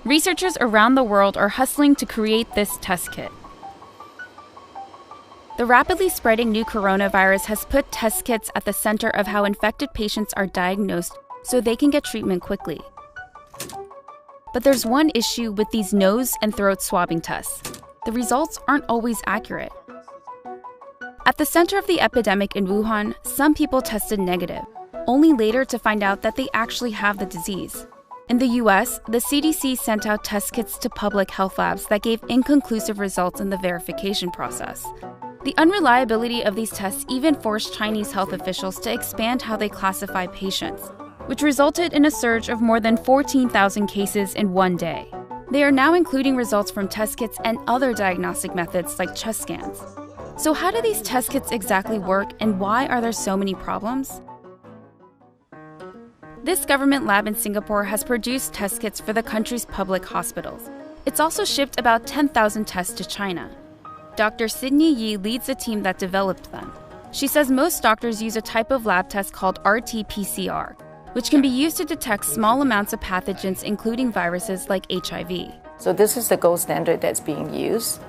Researchers around the world are hustling to create this test kit. The rapidly spreading new coronavirus has put test kits at the center of how infected patients are diagnosed so they can get treatment quickly. But there's one issue with these nose and throat swabbing tests. The results aren't always accurate. At the center of the epidemic in Wuhan, some people tested negative, only later to find out that they actually have the disease. In the US, the CDC sent out test kits to public health labs that gave inconclusive results in the verification process. The unreliability of these tests even forced Chinese health officials to expand how they classify patients, which resulted in a surge of more than 14,000 cases in one day. They are now including results from test kits and other diagnostic methods like chest scans. So how do these test kits exactly work, and why are there so many problems? This government lab in Singapore has produced test kits for the country's public hospitals. It's also shipped about 10,000 tests to China. Dr. Sydney Yi leads the team that developed them. She says most doctors use a type of lab test called RT-PCR, which can be used to detect small amounts of pathogens, including viruses like HIV. So this is the gold standard that's being used.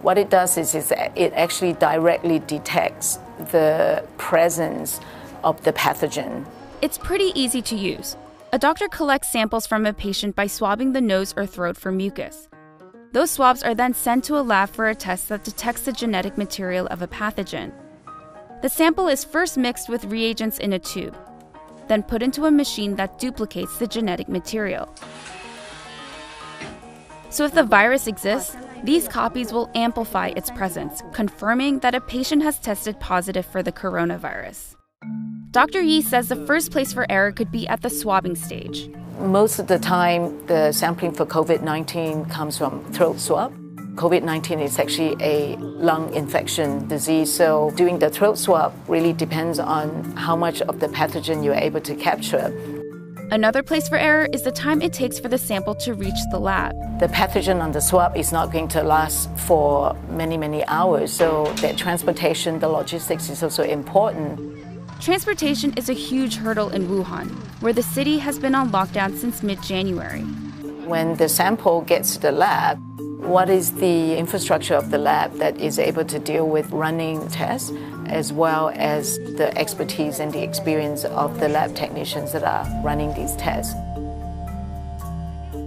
What it does is it actually directly detects the presence of the pathogen. It's pretty easy to use. A doctor collects samples from a patient by swabbing the nose or throat for mucus. Those swabs are then sent to a lab for a test that detects the genetic material of a pathogen. The sample is first mixed with reagents in a tube, then put into a machine that duplicates the genetic material. So if the virus exists, these copies will amplify its presence, confirming that a patient has tested positive for the coronavirus. Dr. Yi says the first place for error could be at the swabbing stage. Most of the time, the sampling for COVID-19 comes from throat swab. COVID-19 is actually a lung infection disease, so doing the throat swab really depends on how much of the pathogen you're able to capture. Another place for error is the time it takes for the sample to reach the lab. The pathogen on the swab is not going to last for many, many hours, so the transportation, the logistics is also important. Transportation is a huge hurdle in Wuhan, where the city has been on lockdown since mid-January. When the sample gets to the lab, what is the infrastructure of the lab that is able to deal with running tests, as well as the expertise and the experience of the lab technicians that are running these tests?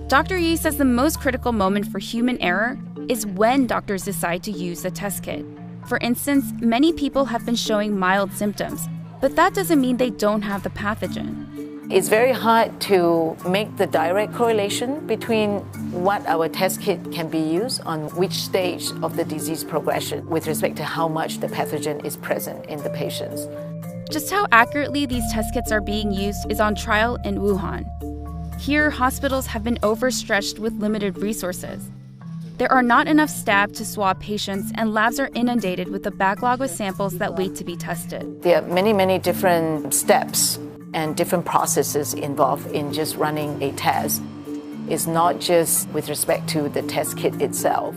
Dr. Yi says the most critical moment for human error is when doctors decide to use the test kit. For instance, many people have been showing mild symptoms, but that doesn't mean they don't have the pathogen. It's very hard to make the direct correlation between what our test kit can be used on which stage of the disease progression with respect to how much the pathogen is present in the patients. Just how accurately these test kits are being used is on trial in Wuhan. Here, hospitals have been overstretched with limited resources. There are not enough staff to swab patients, and labs are inundated with a backlog of samples that wait to be tested. There are many, many different steps and different processes involved in just running a test. It's not just with respect to the test kit itself.